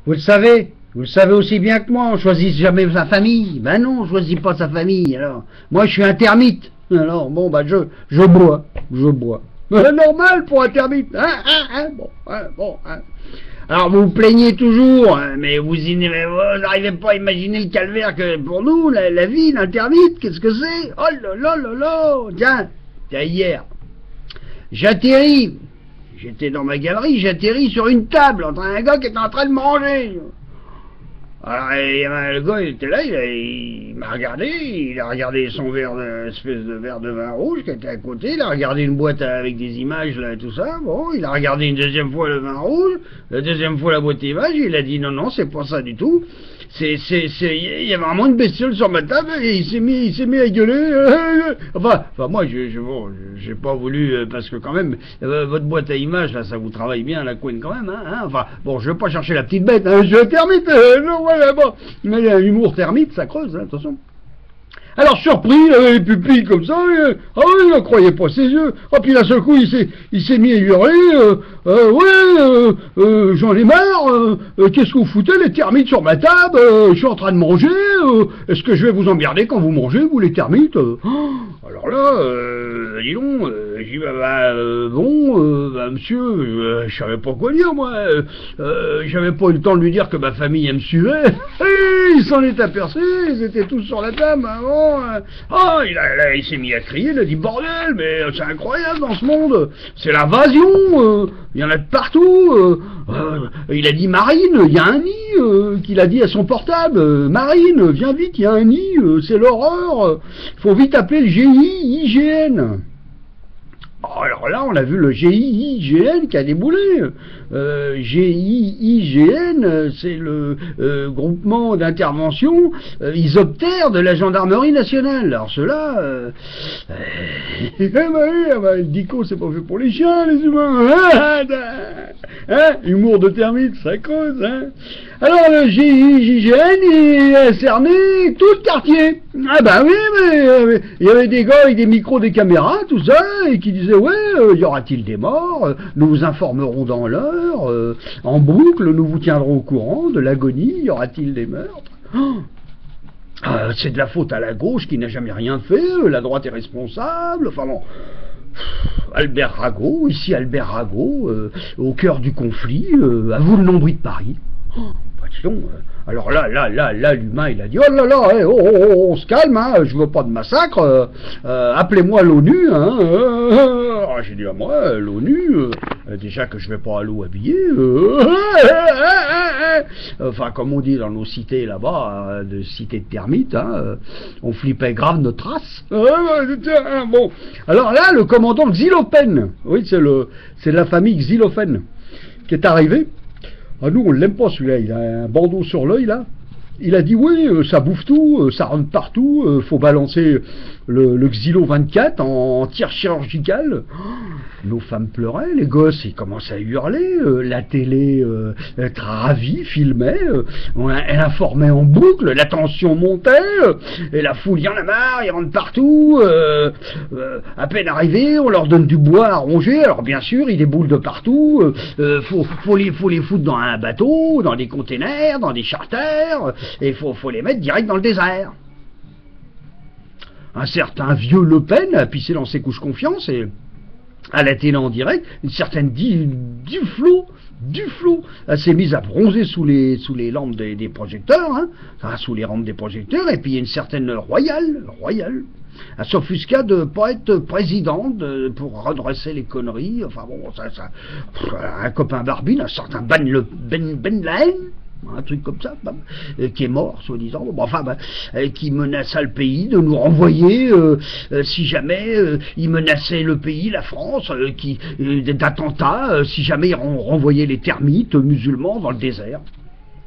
vous le savez aussi bien que moi, on choisit jamais sa famille. Ben non, on choisit pas sa famille, alors. Moi, je suis un termite. Alors, bon, bah, je bois. Normal pour un termite, bon. Alors, vous vous plaignez toujours, hein, mais vous n'arrivez pas à imaginer le calvaire que, pour nous, la vie d'un termite, qu'est-ce que c'est? Oh là là, tiens, hier, j'atterris, j'étais dans ma galerie, j'atterris sur une table, un gars qui était en train de manger. Alors, le gars, il était là, il m'a regardé, il a regardé son espèce de verre de vin rouge qui était à côté, il a regardé une boîte avec des images, là, tout ça, bon, il a regardé une deuxième fois le vin rouge, la deuxième fois la boîte d'images, il a dit non, c'est pas ça du tout, il y a vraiment une bestiole sur ma table, et il s'est mis à gueuler, enfin, moi, j'ai pas voulu, parce que quand même, votre boîte à images, là, ça vous travaille bien, la couenne quand même, hein, enfin, bon, je vais pas chercher la petite bête, hein, je termite, non, voilà, bon, mais l'humour termite, ça creuse, hein, attention. Alors surpris, il avait les pupilles comme ça, il ne croyait pas ses yeux. Oh, puis d'un seul coup, il s'est mis à hurler, j'en ai marre, qu'est-ce que vous foutez les termites sur ma table, je suis en train de manger, est-ce que je vais vous emmerder quand vous mangez, vous les termites Alors là, dis donc, j'ai dit, monsieur, je savais pas quoi dire, moi, j'avais pas eu le temps de lui dire que ma famille, elle me suivait, il s'en est aperçu, ils étaient tous sur la table, hein, bon. Il s'est mis à crier, il a dit bordel, mais c'est incroyable dans ce monde, c'est l'invasion, il y en a de partout, il a dit Marine, il y a un nid, qu'il a dit à son portable, Marine, viens vite, il y a un nid, c'est l'horreur, faut vite appeler le GIGN. Alors là, on a vu le GIGN qui a déboulé. GIGN, c'est le groupement d'intervention isoptère de la gendarmerie nationale. Alors ceux-là, le dico, c'est pas fait pour les chiens, les humains. Humour de termite, ça cause. Alors le GIGN, il a cerné tout le quartier. Ah bah oui, mais il y avait des gars avec des micros, des caméras, tout ça, et qui disaient y aura-t-il des morts? Nous vous informerons dans l'heure, en boucle, nous vous tiendrons au courant de l'agonie, y aura-t-il des meurtres? C'est de la faute à la gauche qui n'a jamais rien fait, la droite est responsable, enfin bon. Albert Rago, au cœur du conflit, à vous le nombril de Paris. Alors là, l'humain, il a dit, oh là là, on se calme, hein, je veux pas de massacre, appelez-moi l'ONU, hein, j'ai dit à moi, l'ONU, déjà que je vais pas à l'eau habillé, enfin, comme on dit dans nos cités là-bas, de cités de termites, hein, on flippait grave notre race, bon, alors là, le commandant Xylophène, oui, c'est la famille Xylophène, qui est arrivé. Ah, nous, on l'aime pas celui-là, il a un bandeau sur l'œil, là. Il a dit, oui, ça bouffe tout, ça rentre partout, faut balancer le Xylo 24 en tir chirurgical. Nos femmes pleuraient, les gosses, ils commençaient à hurler, la télé, très ravie, filmait, elle informait en boucle, la tension montait, et la foule, il y en a marre, ils rentrent partout, à peine arrivés, on leur donne du bois à ronger, alors bien sûr, ils déboulent de partout, faut les foutre dans un bateau, dans des containers, dans des charters, et faut les mettre direct dans le désert. Un certain vieux Le Pen a pissé dans ses couches confiance et à la télé en direct, une certaine Duflo, elle s'est mise à bronzer sous les lampes des projecteurs, hein, sous les rampes des projecteurs, et puis il y a une certaine Royale, elle s'offusqua de ne pas être présidente pour redresser les conneries, enfin bon, un copain Barbine, un certain Ben Laden, un truc comme ça, qui est mort, soi-disant, qui menaça le pays de nous renvoyer, si jamais il menaçait le pays, la France, d'attentats, si jamais ils renvoyaient les termites musulmans dans le désert.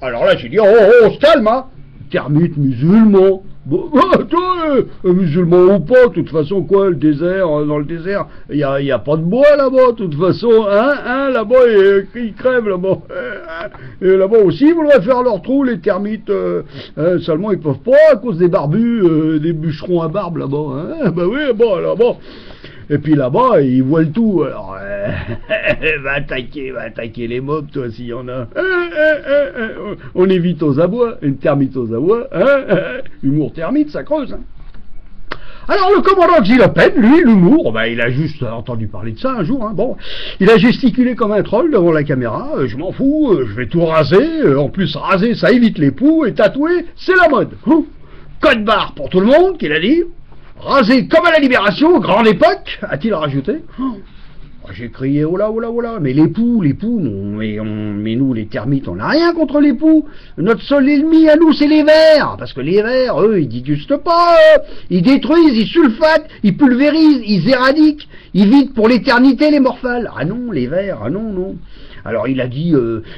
Alors là, j'ai dit, on se calme, hein, termites musulmans. Bon, musulmans ou pas, de toute façon, quoi, le désert, dans le désert, il y a pas de bois là-bas, de toute façon, là-bas, ils crèvent là-bas. Et là-bas aussi, ils voudraient faire leur trou, les termites, seulement ils peuvent pas, à cause des barbus, des bûcherons à barbe là-bas, hein. Bah oui, bon, alors bon. Et puis là-bas, il voit le tout. Alors, va attaquer les mobs, toi, s'il y en a. On évite aux abois, une termite aux abois. Humour termite, ça creuse. Hein. Alors le commandant Xylopène, lui, l'humour, ben, il a juste entendu parler de ça un jour. Hein, bon, il a gesticulé comme un troll devant la caméra. Je m'en fous, je vais tout raser. En plus, raser, ça évite les poux. Et tatouer, c'est la mode. Code barre pour tout le monde, qu'il a dit. Raser comme à la Libération, grande époque, a-t-il rajouté. J'ai crié, oh là, mais les poux, mais nous, les termites, on n'a rien contre les poux. Notre seul ennemi à nous, c'est les vers. Parce que les vers, eux, ils digustent pas, ils détruisent, ils sulfatent, ils pulvérisent, ils éradiquent, ils vident pour l'éternité les morphales. Ah non, les vers, ah non, non. Alors il a dit,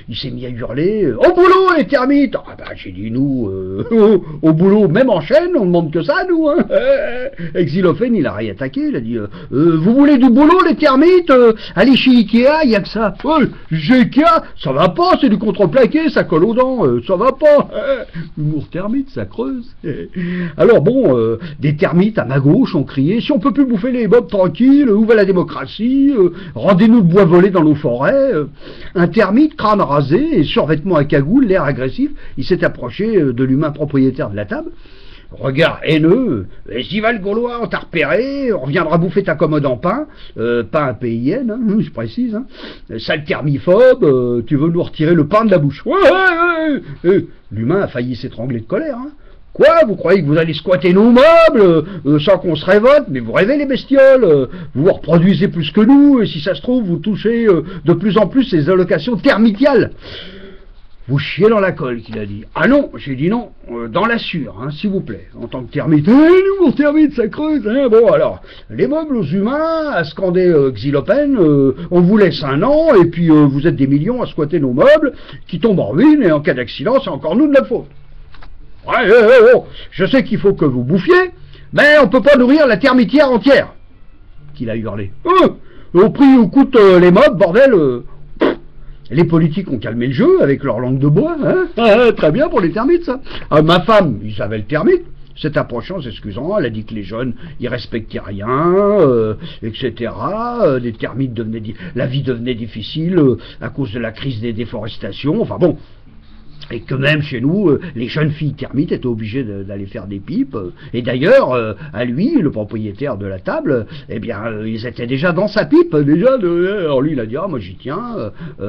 il s'est mis à hurler, au boulot les termites. Ah bah j'ai dit nous, au boulot, même en chaîne, on ne demande que ça nous. Hein. Et Xylophène, il a réattaqué, il a dit, vous voulez du boulot les termites, allez chez Ikea, il n'y a que ça. Chez Ikea, ça va pas, c'est du contreplaqué, ça colle aux dents, ça va pas. Humour termite, ça creuse. Alors bon, des termites à ma gauche ont crié, si on peut plus bouffer les bobs tranquilles, où va la démocratie, rendez-nous le bois volé dans nos forêts. Un termite, crâne rasé et survêtement à cagoule, l'air agressif, il s'est approché de l'humain propriétaire de la table. Regard haineux, Estival Gaulois, on t'a repéré, on reviendra bouffer ta commode en pain, pas un PIN, hein, je précise, hein. Sale thermiphobe, tu veux nous retirer le pain de la bouche. Ouais. L'humain a failli s'étrangler de colère, hein. Quoi, vous croyez que vous allez squatter nos meubles sans qu'on se révolte? Mais vous rêvez les bestioles, vous vous reproduisez plus que nous, et si ça se trouve, vous touchez de plus en plus les allocations thermitiales. Vous chiez dans la colle, qu'il a dit. Ah non, j'ai dit non, dans la sûre, hein, s'il vous plaît, en tant que termite. Nous, mon termite, ça creuse, hein. Bon, alors, les meubles aux humains, à scander Xylopène, on vous laisse 1 an, et puis vous êtes des millions à squatter nos meubles, qui tombent en ruine, et en cas d'accident, c'est encore nous de la faute. Ouais, je sais qu'il faut que vous bouffiez, mais on peut pas nourrir la termitière entière, qu'il a hurlé. Au prix où coûtent les mobs, bordel. Les politiques ont calmé le jeu avec leur langue de bois, hein. Très bien pour les termites, ça. Ma femme, ils savaient le termite, s'est approchant, s'excusant, elle a dit que les jeunes, ils respectaient rien, etc. Les termites la vie devenait difficile à cause de la crise des déforestations, enfin bon. Et que même chez nous, les jeunes filles termites étaient obligées d'aller faire des pipes. Et d'ailleurs, à lui, le propriétaire de la table, eh bien, ils étaient déjà dans sa pipe, déjà. Alors lui, il a dit, ah, moi j'y tiens,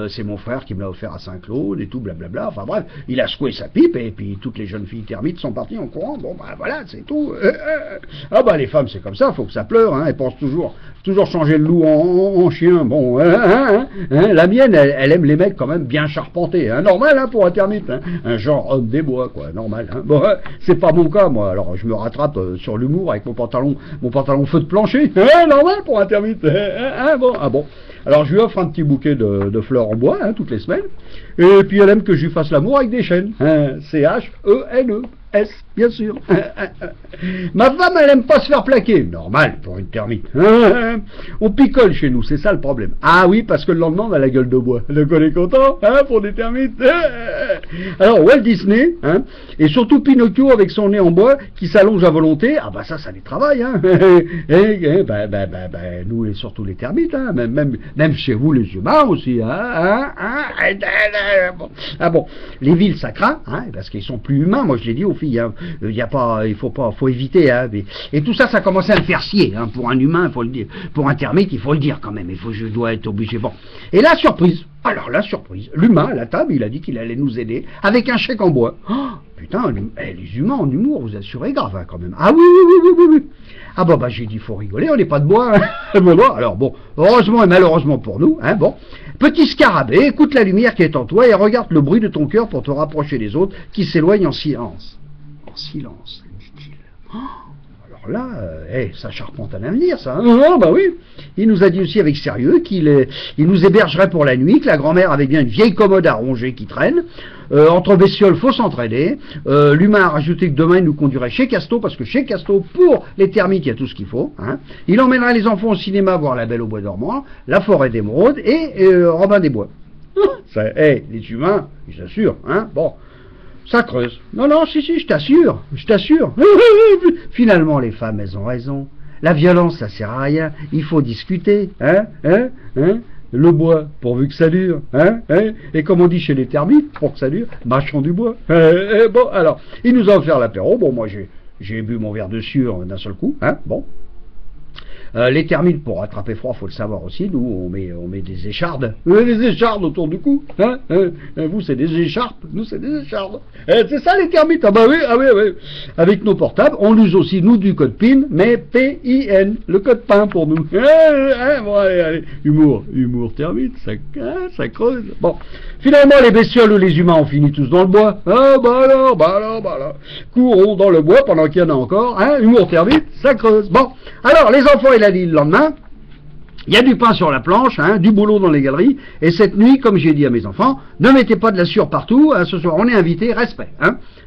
c'est mon frère qui me l'a offert à Saint-Claude, et tout, blablabla. Enfin bref, il a secoué sa pipe, et puis toutes les jeunes filles termites sont parties en courant. Bon, bah voilà, c'est tout. Ah bah les femmes, c'est comme ça, faut que ça pleure, hein. Elles pensent toujours changer le loup en chien. Bon, la mienne, elle aime les mecs quand même bien charpentés, hein. Normal, hein, pour un termite. Un genre homme des bois, quoi, normal. Hein. Bon, c'est pas mon cas, moi. Alors, je me rattrape sur l'humour avec mon pantalon feu de plancher. Normal pour un termite. Bon. Alors, je lui offre un petit bouquet de fleurs en bois, hein, toutes les semaines. Et puis, elle aime que je lui fasse l'amour avec des chênes. C-H-E-N-E. S, bien sûr. Ma femme, elle aime pas se faire plaquer. Normal pour une termite. On picole chez nous, c'est ça le problème. Ah oui, parce que le lendemain, on a la gueule de bois. Donc on est content, hein, pour des termites. Alors, Walt Disney, hein, et surtout Pinocchio avec son nez en bois qui s'allonge à volonté. Ah bah ça les travaille, hein. Nous, et surtout les termites, hein, même chez vous, les humains aussi, hein. Ah bon, les villes, ça craint, hein, parce qu'ils sont plus humains. Moi, je l'ai dit aux filles, hein, faut éviter, hein, et tout ça, ça commençait à me faire scier, hein, pour un humain, il faut le dire, pour un termite, il faut le dire quand même, je dois être obligé. Bon, et la surprise. Alors la surprise, l'humain à la table, il a dit qu'il allait nous aider avec un chèque en bois. Oh, putain, les humains en humour, vous assurez grave, hein, quand même. Ah oui. Ah bah j'ai dit, faut rigoler, on n'est pas de bois. Hein. Alors bon, heureusement et malheureusement pour nous, hein, bon. Petit scarabée, écoute la lumière qui est en toi et regarde le bruit de ton cœur pour te rapprocher des autres qui s'éloignent en silence. En silence, dit-il. Oh, alors là, ça charpente un avenir, ça. Hein. Bah oui. Il nous a dit aussi avec sérieux qu'il nous hébergerait pour la nuit, que la grand-mère avait bien une vieille commode à ronger qui traîne. Entre bestioles, faut s'entraider. L'humain a rajouté que demain, il nous conduirait chez Casto, parce que chez Casto, pour les termites, il y a tout ce qu'il faut. Hein. Il emmènerait les enfants au cinéma voir La Belle au Bois dormant, La Forêt d'émeraude et Robin des Bois. Les humains, ils s'assurent. Hein. Bon, ça creuse. Non, si, je t'assure. Finalement, les femmes, elles ont raison. La violence, ça sert à rien. Il faut discuter. Le bois, pourvu que ça dure. Et comme on dit chez les termites, pour que ça dure, mâchons du bois. Bon, alors, il nous a offert l'apéro. Bon, moi, j'ai bu mon verre de sueur d'un seul coup. Bon. Les termites, pour attraper froid, faut le savoir aussi, nous on met des échardes, des échardes autour du cou, vous c'est des écharpes, nous c'est des échardes, c'est ça les termites, ah oui, avec nos portables, on use aussi nous du code PIN, mais P-I-N, le code PIN pour nous, bon allez, humour termite, ça creuse, bon, finalement les bestioles ou les humains ont fini tous dans le bois, bah alors, courons dans le bois pendant qu'il y en a encore, humour termite, ça creuse, bon, alors les enfants, il a dit le lendemain, il y a du pain sur la planche, du boulot dans les galeries, et cette nuit, comme j'ai dit à mes enfants, ne mettez pas de la sueur partout, ce soir on est invité, respect.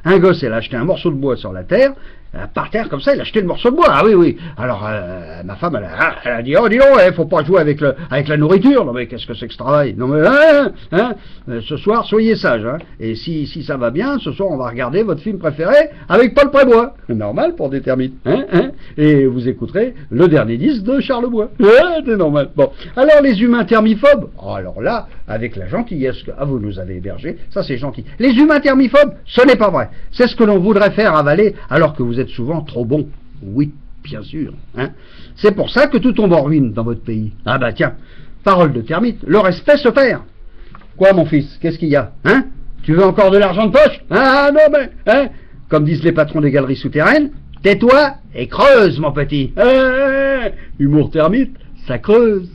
Un gosse, elle a acheté un morceau de bois sur la terre, par terre comme ça, il a acheté le morceau de bois, oui. Alors ma femme, elle a dit, oh dis donc, faut pas jouer avec la nourriture, non mais qu'est-ce que c'est que ce travail, non mais ce soir, soyez sages, et si ça va bien, ce soir on va regarder votre film préféré avec Paul Prébois, normal pour des termites, et vous écouterez le dernier disque de Charles Bois, c'est normal. Bon, alors les humains thermiphobes, alors là, avec la gentillesse que vous nous avez hébergé, ça c'est gentil. Les humains thermiphobes, ce n'est pas vrai, c'est ce que l'on voudrait faire avaler, alors que vous êtes souvent trop bon. Oui, bien sûr. C'est pour ça que tout tombe en ruine dans votre pays. Ah bah tiens, parole de termite, le respect se perd. Quoi mon fils, qu'est-ce qu'il y a? Tu veux encore de l'argent de poche? Ah non mais, comme disent les patrons des galeries souterraines, tais-toi et creuse mon petit. Humour termite, ça creuse.